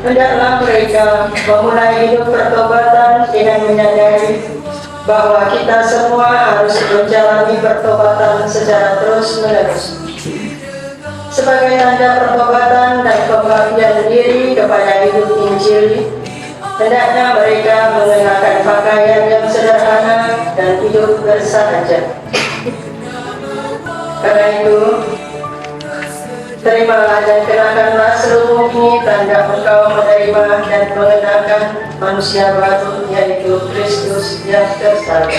Hendaklah mereka memulai hidup pertobatan dengan menyadari bahwa kita semua harus menjalani pertobatan secara terus-menerus. Sebagai tanda pertobatan dan pengabdian diri kepada hidup Injil, hendaknya mereka mengenakan pakaian yang sederhana dan hidup bersahaja. Karena itu, terimalah dan kenakanlah seluruh ini tanda engkau menerima dan mengenakan manusia baru, yaitu Kristus yang tersalib.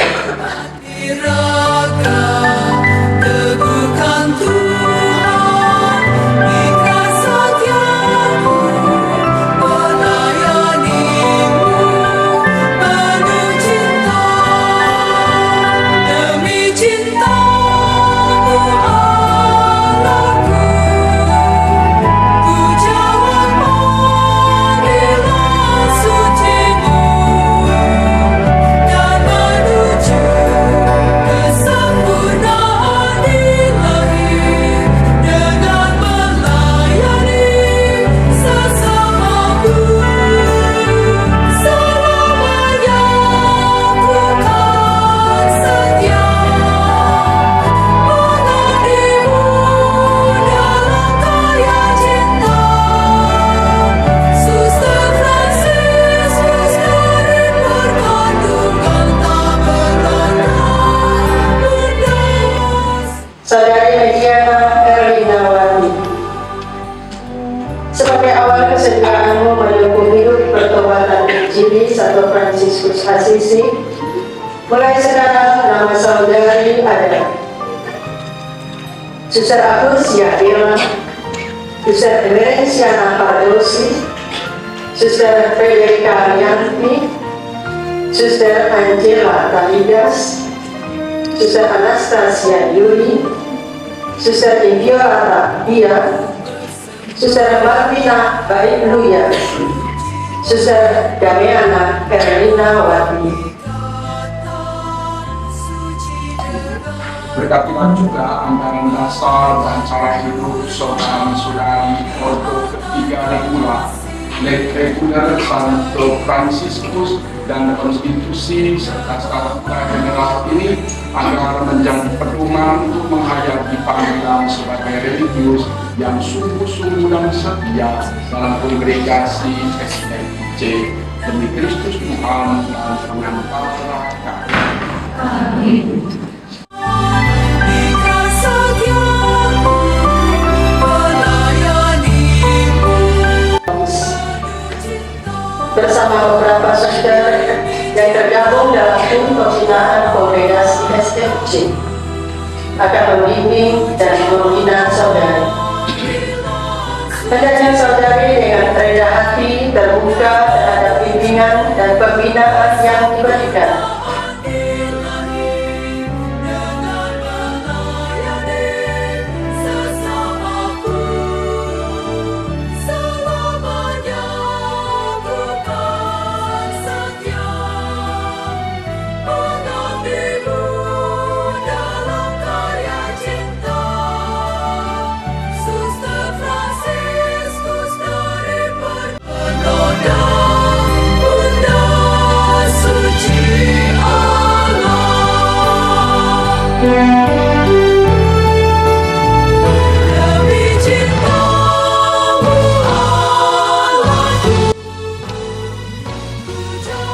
Saudari Mediana Erlinawati, sebagai awal kesediaanmu menempuh hidup pertobatan Injili Santo Fransiskus Assisi, mulai sekarang nama saudari adalah Suster Agus Yadila, Suster Emerensiana Pardosi, Suster Federica Arianti, Suster Angela Talidas, Suster Anastasia Yuri, Suster Inviola Dia, Suster Martina Baikluya, Suster Damiana Erlina Wati. Berkatilah juga anggaran dasar dan cara hidup saudara-saudari Ordo Ketiga Reguler Santo Fransiskus dan konstitusi serta statuta general ini agar menjadi pedoman untuk menghayati panggilan sebagai religius yang sungguh-sungguh dan setia dalam kongregasi SFIC demi Kristus Tuhan dan pengantara kami. Amin. Bersama beberapa suster yang tergabung dalam tim pembinaan kongregasi SFC akan membimbing dan membina saudari. Hendaknya saudari dengan rendah hati terbuka terhadap bimbingan dan pembinaan yang diberikan.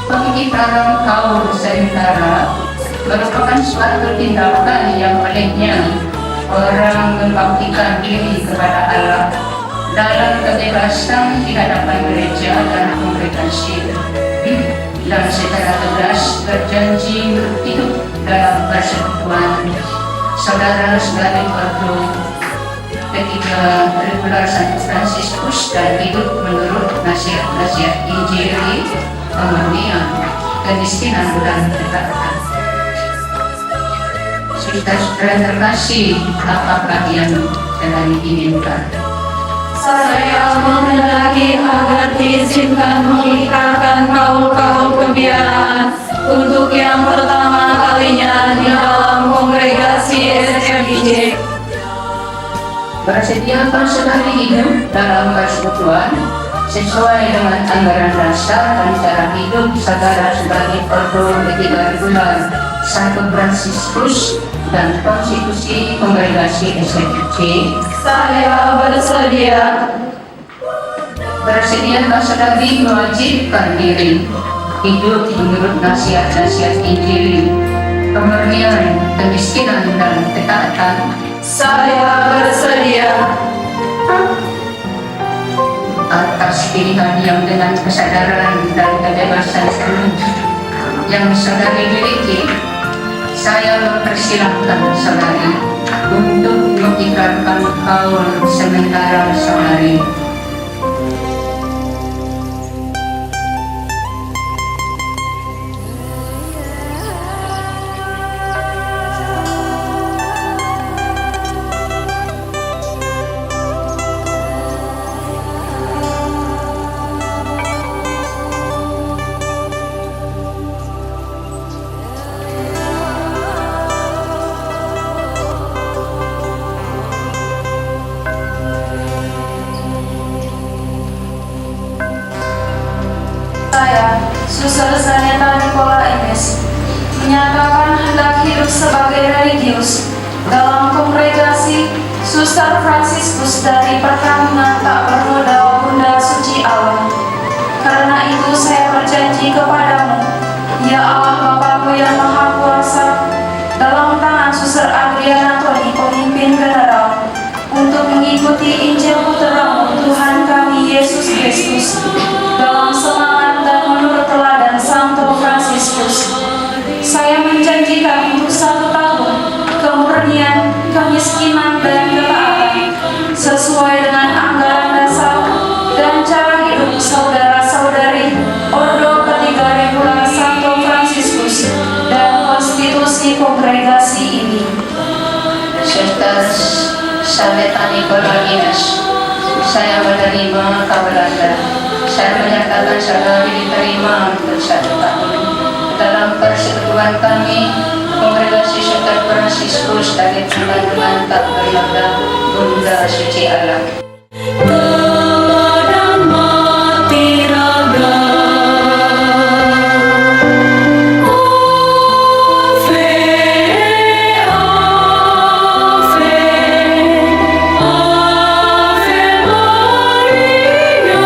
Pembicaraan kaum Nusantara merupakan suatu tindakan yang olehnya orang membaktikan diri kepada Allah dalam kebebasan di hadapan gereja dan kongregasi, dan secara tegas berjanji hidup dalam persekutuan saudara-saudari Ordo Ketiga Reguler Santo Fransiskus dan hidup menurut nasihat-nasihat Injili, pemurnian, kemiskinan dan ketakatan. Saudara terkasih, apakah yang telah diinginkan? Saya menghendaki agar diizinkan mengikrarkan kaul-kaul kebiayaan untuk yang pertama kalinya di dalam kongregasi SFIC. Bersediakan sekali hidup dalam persekutuan sesuai dengan anggaran dasar dan cara hidup saudara sebagai perlu ketiga regular Santo Fransiskus dan konstitusi kongregasi SFC. Saya bersedia. Bersediakan sekali mewajibkan diri hidup menurut nasihat-nasihat Injil, kemurnian, kemiskinan dan ketaatan. Saya bersedia. Atas pilihan yang dengan kesadaran dan kebebasan penuh yang saudari miliki, saya mempersilahkan saudari untuk mengikrarkan kaul sementara saudari. Saya, Suster Zaneta Nicola Ines, menyatakan hendak hidup sebagai religius dalam kongregasi Suster Fransiskus dari Perkampungan Tak Bernoda Bunda Suci Allah. Karena itu saya berjanji kepadamu, ya Allah Bapakku yang Maha Kuasa, dalam tangan Suster Adriana Toni, pemimpin general, untuk mengikuti Injil Putramu Tuhan kami Yesus Kristus dalam semangat dan menurut teladan Santo Fransiskus. Saya menjanjikan untuk 1 tahun kemurnian, kemiskinan, dan ketaatan sesuai dengan anggaran dasar dan cara hidup saudara-saudari Ordo Ketiga Regular Santo Fransiskus dan konstitusi kongregasi ini. Suster Zaneta Nicola Ines, saya menerima kabar Anda. Saya menyatakan saudari diterima untuk 1 tahun dalam persekutuan kami, kongregasi Suster Fransiskus dari Perkampungan Tak Bernoda Bunda Suci Allah. Teladan mati raga, Ave, Ave, Ave Maria, Ave, Ave Maria.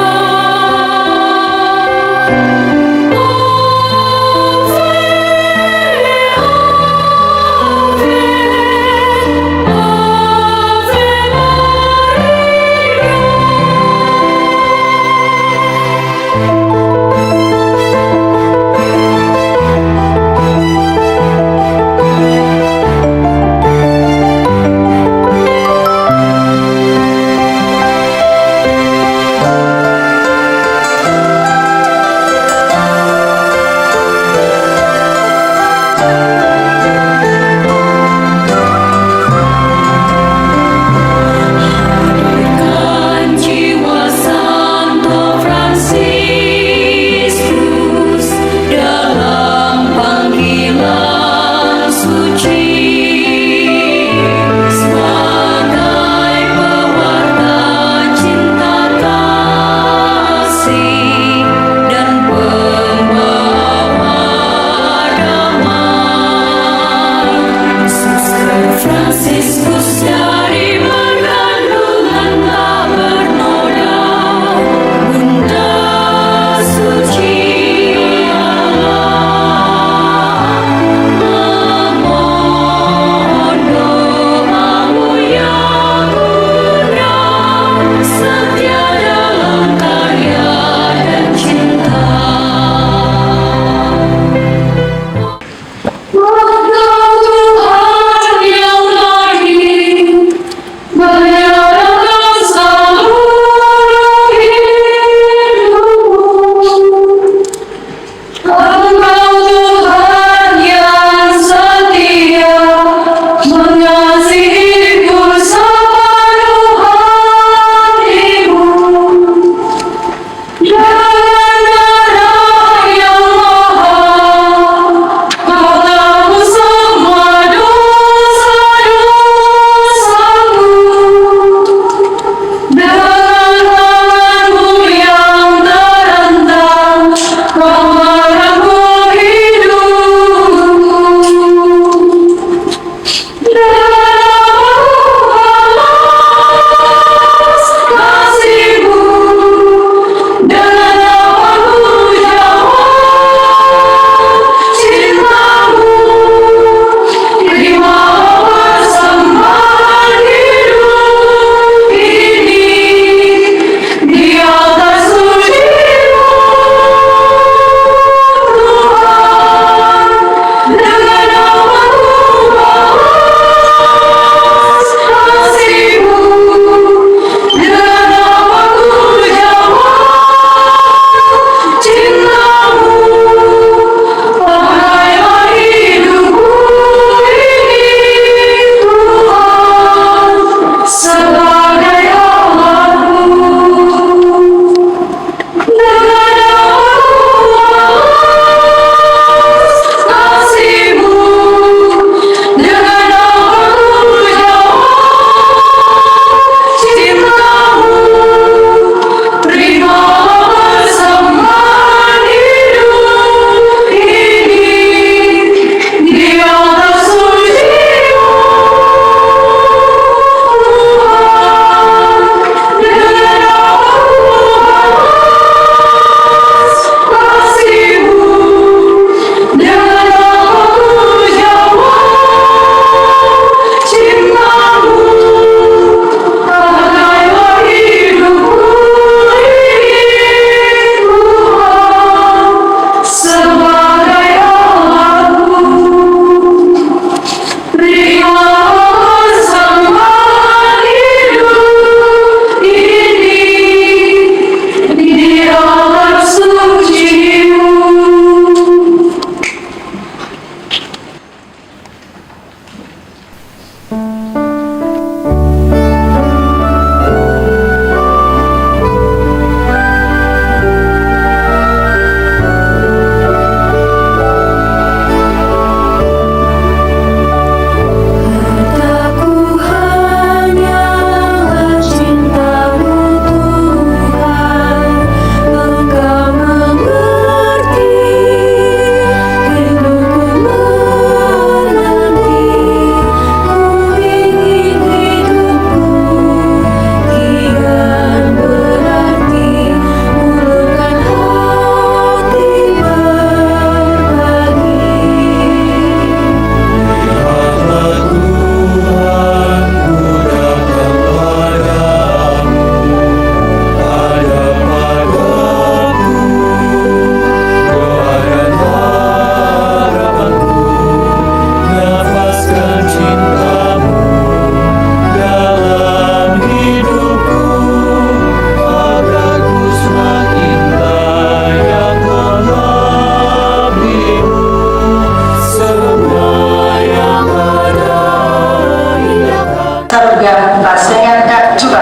yang pasengan juga.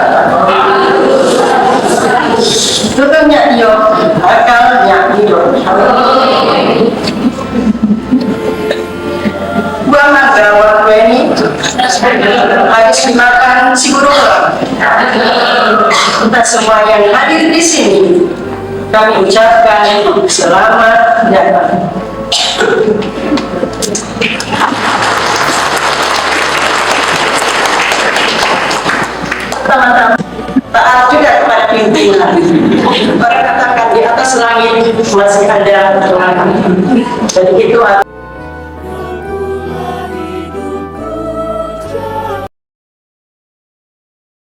Tutupnya iyo, akalnya iyo. Buang mangga waktu ini habis dimakan si burung. Kita semua yang hadir di sini, kami ucapkan selamat datang. Teman-teman, taat juga kepada pimpinan. Orang katakan di atas langit masih ada Tuhan. Jadi itu